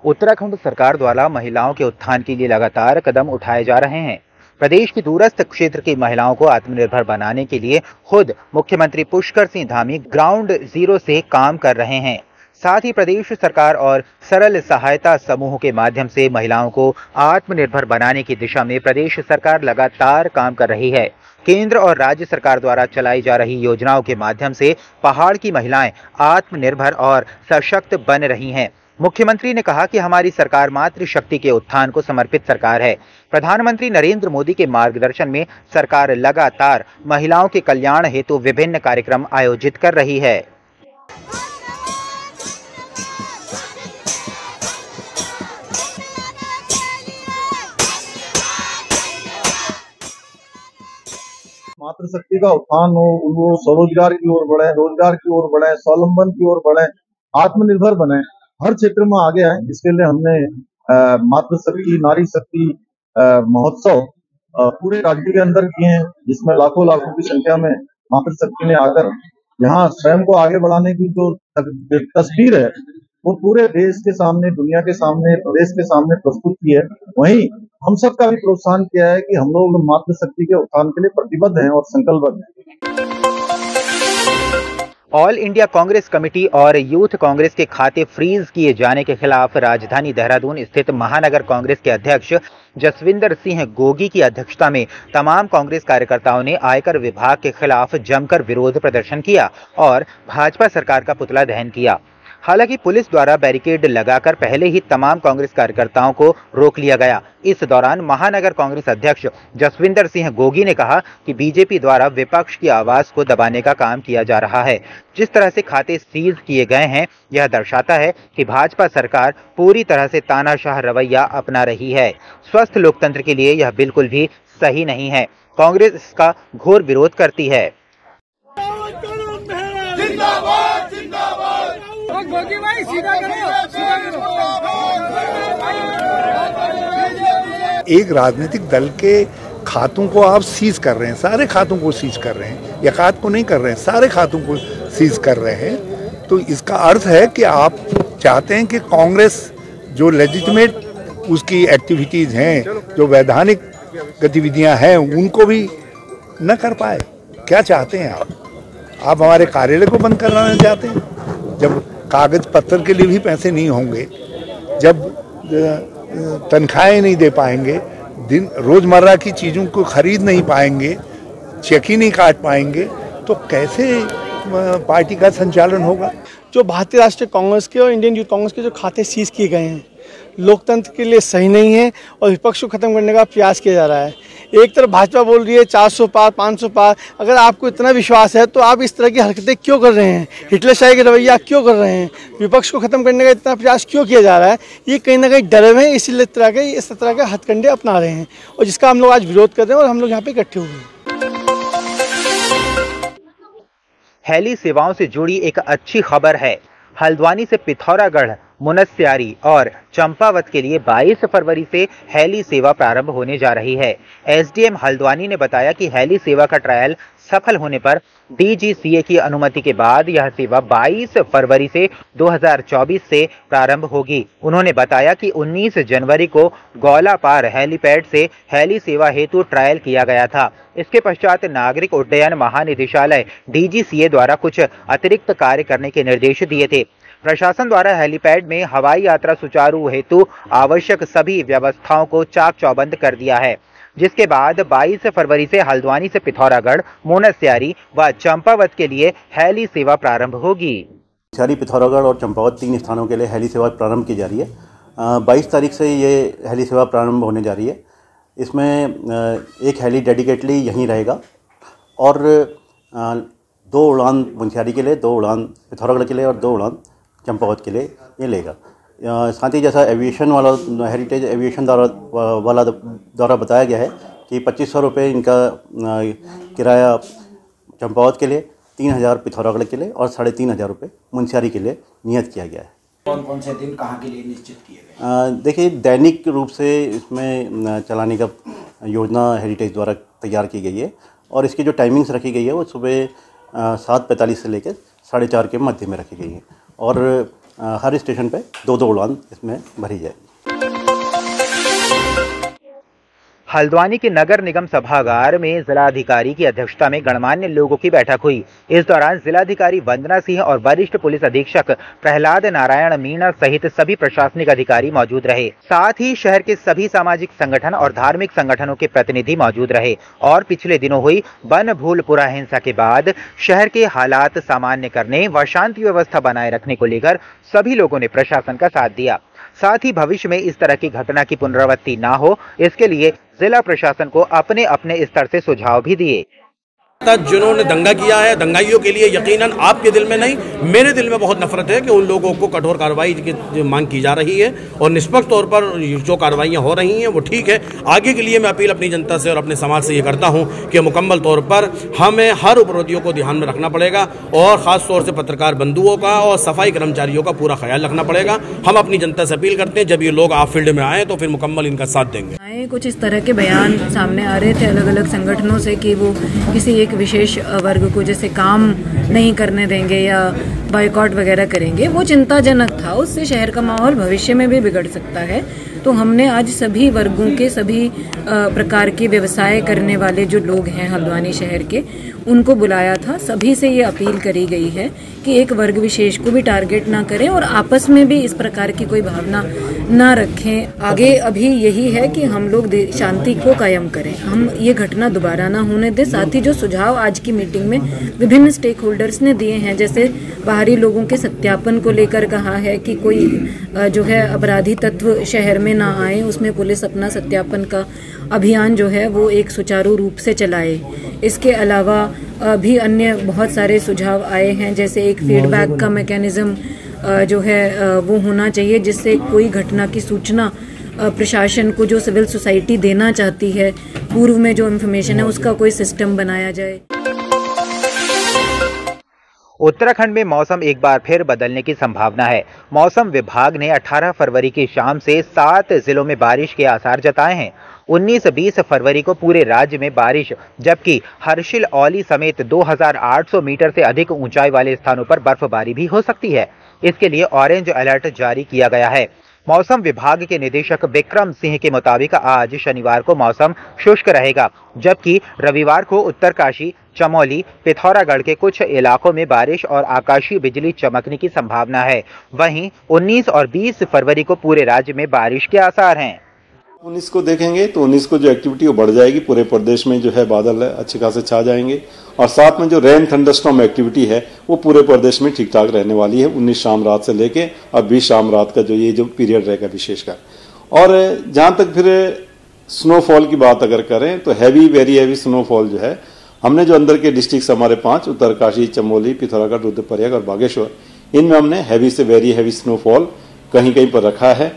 उत्तराखंड सरकार द्वारा महिलाओं के उत्थान के लिए लगातार कदम उठाए जा रहे हैं। प्रदेश की दूरस्थ क्षेत्र की महिलाओं को आत्मनिर्भर बनाने के लिए खुद मुख्यमंत्री पुष्कर सिंह धामी ग्राउंड जीरो से काम कर रहे हैं। साथ ही प्रदेश सरकार और सरल सहायता समूह के माध्यम से महिलाओं को आत्मनिर्भर बनाने की दिशा में प्रदेश सरकार लगातार काम कर रही है। केंद्र और राज्य सरकार द्वारा चलाई जा रही योजनाओं के माध्यम से पहाड़ की महिलाएं आत्मनिर्भर और सशक्त बन रही हैं। मुख्यमंत्री ने कहा कि हमारी सरकार मातृशक्ति के उत्थान को समर्पित सरकार है। प्रधानमंत्री नरेंद्र मोदी के मार्गदर्शन में सरकार लगातार महिलाओं के कल्याण हेतु विभिन्न कार्यक्रम आयोजित कर रही है। मातृशक्ति का उत्थान हो, वो स्वरोजगार की ओर बढ़े, रोजगार की ओर बढ़े, स्वावलंबन की ओर बढ़े, आत्मनिर्भर बने, हर क्षेत्र में आगे आए। इसके लिए हमने मातृशक्ति नारी शक्ति महोत्सव पूरे राज्य के अंदर किए हैं, जिसमें लाखों की संख्या में मातृशक्ति ने आकर यहाँ स्वयं को आगे बढ़ाने की जो तस्वीर है वो पूरे देश के सामने, दुनिया के सामने, प्रदेश के सामने प्रस्तुत की है। वहीं हम सबका भी प्रोत्साहन किया है कि हम लोग मातृशक्ति के उत्थान के लिए प्रतिबद्ध हैं और संकल्पबद्ध हैं। ऑल इंडिया कांग्रेस कमेटी और यूथ कांग्रेस के खाते फ्रीज किए जाने के खिलाफ राजधानी देहरादून स्थित महानगर कांग्रेस के अध्यक्ष जसविंदर सिंह गोगी की अध्यक्षता में तमाम कांग्रेस कार्यकर्ताओं ने आयकर विभाग के खिलाफ जमकर विरोध प्रदर्शन किया और भाजपा सरकार का पुतला दहन किया। हालांकि पुलिस द्वारा बैरिकेड लगाकर पहले ही तमाम कांग्रेस कार्यकर्ताओं को रोक लिया गया। इस दौरान महानगर कांग्रेस अध्यक्ष जसविंदर सिंह गोगी ने कहा कि बीजेपी द्वारा विपक्ष की आवाज को दबाने का काम किया जा रहा है। जिस तरह से खाते सीज किए गए हैं, यह दर्शाता है कि भाजपा सरकार पूरी तरह से तानाशाह रवैया अपना रही है। स्वस्थ लोकतंत्र के लिए यह बिल्कुल भी सही नहीं है। कांग्रेस इसका घोर विरोध करती है। एक राजनीतिक दल के खातों को आप सीज कर रहे हैं, सारे खातों को सीज कर रहे हैं, यकात को नहीं कर रहे हैं, सारे खातों को सीज कर रहे हैं। तो इसका अर्थ है कि आप चाहते हैं कि कांग्रेस जो लेजिटिमेट उसकी एक्टिविटीज हैं, जो वैधानिक गतिविधियां हैं, उनको भी न कर पाए। क्या चाहते हैं आप हमारे कार्यालय को बंद कराना चाहते हैं? जब कागज पत्थर के लिए भी पैसे नहीं होंगे, जब तनख्वाहें नहीं दे पाएंगे, दिन रोजमर्रा की चीजों को खरीद नहीं पाएंगे, चेक ही नहीं काट पाएंगे, तो कैसे पार्टी का संचालन होगा? जो भारतीय राष्ट्रीय कांग्रेस के और इंडियन यूथ कांग्रेस के जो खाते सीज किए गए हैं, लोकतंत्र के लिए सही नहीं है और विपक्ष को खत्म करने का प्रयास किया जा रहा है। एक तरफ भाजपा बोल रही है 400 पार, 500 पार। अगर आपको इतना विश्वास है तो आप इस तरह की हरकतें क्यों कर रहे हैं? हिटलरशाही का रवैया क्यों कर रहे हैं? विपक्ष को खत्म करने का इतना प्रयास क्यों किया जा रहा है? ये कहीं ना कहीं डरे हुए हैं, इसीलिए इस तरह के हथकंडे अपना रहे हैं और जिसका हम लोग आज विरोध कर रहे हैं और हम लोग यहाँ पे इकट्ठे हुए हैं। हेली सेवाओं से जुड़ी एक अच्छी खबर है। हल्द्वानी से पिथौरागढ़, मुनस्यारी और चंपावत के लिए 22 फरवरी से हेली सेवा प्रारंभ होने जा रही है। एसडीएम हल्द्वानी ने बताया कि हेली सेवा का ट्रायल सफल होने पर डीजीसीए की अनुमति के बाद यह सेवा 22 फरवरी से 2024 से प्रारंभ होगी। उन्होंने बताया कि 19 जनवरी को गौलापार हेलीपैड से हेली सेवा हेतु ट्रायल किया गया था। इसके पश्चात नागरिक उड्डयन महानिदेशालय डीजीसीए द्वारा कुछ अतिरिक्त कार्य करने के निर्देश दिए थे। प्रशासन द्वारा हेलीपैड में हवाई यात्रा सुचारू हेतु आवश्यक सभी व्यवस्थाओं को चाक चौबंद कर दिया है, जिसके बाद 22 फरवरी से हल्द्वानी से पिथौरागढ़, मुनस्यारी व चंपावत के लिए हेली सेवा प्रारंभ होगी। मुनस्यारी, पिथौरागढ़ और चंपावत 3 स्थानों के लिए हेली सेवा प्रारंभ की जा रही है। 22 तारीख से ये हेली सेवा प्रारंभ होने जा रही है। इसमें एक हेली डेडिकेटली यहीं रहेगा और 2 उड़ान मुनस्यारी के लिए, 2 उड़ान पिथौरागढ़ के लिए और 2 उड़ान चंपावत के लिए ये लेगा। साथ ही जैसा एविएशन वाला हेरिटेज एविएशन द्वारा बताया गया है कि 2500 रुपये इनका किराया चंपावत के लिए, 3000 पिथौरागढ़ के लिए और 3500 रुपये मुनस्यारी के लिए नियत किया गया है। कौन कौन से दिन कहाँ के लिए निश्चित किए गए? देखिए, दैनिक रूप से इसमें चलाने का योजना हेरिटेज द्वारा तैयार की गई है और इसकी जो टाइमिंग्स रखी गई है वो सुबह 7:45 से लेकर 4:30 के मध्य में रखी गई है और हर स्टेशन पे 2-2 उड़ान इसमें भरी जाएगी। हल्द्वानी के नगर निगम सभागार में जिलाधिकारी की अध्यक्षता में गणमान्य लोगों की बैठक हुई। इस दौरान जिलाधिकारी वंदना सिंह और वरिष्ठ पुलिस अधीक्षक प्रहलाद नारायण मीणा सहित सभी प्रशासनिक अधिकारी मौजूद रहे। साथ ही शहर के सभी सामाजिक संगठन और धार्मिक संगठनों के प्रतिनिधि मौजूद रहे और पिछले दिनों हुई बनभूलपुरा हिंसा के बाद शहर के हालात सामान्य करने व शांति व्यवस्था बनाए रखने को लेकर सभी लोगों ने प्रशासन का साथ दिया। साथ ही भविष्य में इस तरह की घटना की पुनरावृत्ति ना हो, इसके लिए जिला प्रशासन को अपने अपने स्तर से सुझाव भी दिए। जिन्होंने दंगा किया है, दंगाइयों के लिए यकीनन आपके दिल में नहीं, मेरे दिल में बहुत नफरत है कि उन लोगों को कठोर कार्रवाई की मांग की जा रही है और निष्पक्ष तौर पर जो कार्रवाइयां हो रही हैं वो ठीक है। आगे के लिए मैं अपील अपनी जनता से और अपने समाज से ये करता हूं कि मुकम्मल तौर पर हमें हर उपरोधियों को ध्यान में रखना पड़ेगा और खास तौर से पत्रकार बंधुओं का और सफाई कर्मचारियों का पूरा ख्याल रखना पड़ेगा। हम अपनी जनता से अपील करते हैं जब ये लोग आप फील्ड में आए तो फिर मुकम्मल इनका साथ देंगे। कुछ इस तरह के बयान सामने आ रहे थे अलग अलग संगठनों से कि वो किसी एक विशेष वर्ग को जैसे काम नहीं करने देंगे या बायकॉट वगैरह करेंगे, वो चिंताजनक था। उससे शहर का माहौल भविष्य में भी बिगड़ सकता है। तो हमने आज सभी वर्गों के सभी प्रकार के व्यवसाय करने वाले जो लोग हैं हल्द्वानी शहर के, उनको बुलाया था। सभी से ये अपील करी गई है कि एक वर्ग विशेष को भी टारगेट ना करें और आपस में भी इस प्रकार की कोई भावना ना रखें। आगे अभी यही है कि हम लोग शांति को कायम करें, हम ये घटना दोबारा ना होने दें। साथ ही जो सुझाव आज की मीटिंग में विभिन्न स्टेक होल्डर्स ने दिए हैं, जैसे बाहरी लोगों के सत्यापन को लेकर कहा है कि कोई जो है अपराधी तत्व शहर में ना आए, उसमें पुलिस अपना सत्यापन का अभियान जो है वो एक सुचारू रूप से चलाए। इसके अलावा भी अन्य बहुत सारे सुझाव आए हैं, जैसे एक फीडबैक का मैकेनिज्म जो है वो होना चाहिए, जिससे कोई घटना की सूचना प्रशासन को जो सिविल सोसाइटी देना चाहती है, पूर्व में जो इन्फॉर्मेशन है उसका कोई सिस्टम बनाया जाए। उत्तराखंड में मौसम एक बार फिर बदलने की संभावना है। मौसम विभाग ने 18 फरवरी की शाम से 7 जिलों में बारिश के आसार जताए हैं। 19-20 फरवरी को पूरे राज्य में बारिश, जबकि हर्षिल औली समेत 2800 मीटर से अधिक ऊंचाई वाले स्थानों पर बर्फबारी भी हो सकती है। इसके लिए ऑरेंज अलर्ट जारी किया गया है। मौसम विभाग के निदेशक विक्रम सिंह के मुताबिक आज शनिवार को मौसम शुष्क रहेगा, जबकि रविवार को उत्तरकाशी, चमोली, पिथौरागढ़ के कुछ इलाकों में बारिश और आकाशीय बिजली चमकने की संभावना है। वहीं 19 और 20 फरवरी को पूरे राज्य में बारिश के आसार हैं। 19 को देखेंगे तो 19 को जो एक्टिविटी वो बढ़ जाएगी, पूरे प्रदेश में जो है बादल अच्छे खासे छा जाएंगे और साथ में जो रेन थंडरस्टॉर्म एक्टिविटी है वो पूरे प्रदेश में ठीक ठाक रहने वाली है। 19 शाम रात से लेके और 20 शाम रात का जो ये जो पीरियड रहेगा विशेषकर। और जहां तक फिर स्नोफॉल की बात अगर करें तो वेरी हैवी स्नोफॉल जो है हमने जो अंदर के डिस्ट्रिक्ट हमारे 5 उत्तरकाशी, चमोली, पिथौरागढ़, रुद्रप्रयाग और बागेश्वर, इनमें हमने हैवी से वेरी हैवी स्नोफॉल कहीं कहीं पर रखा है।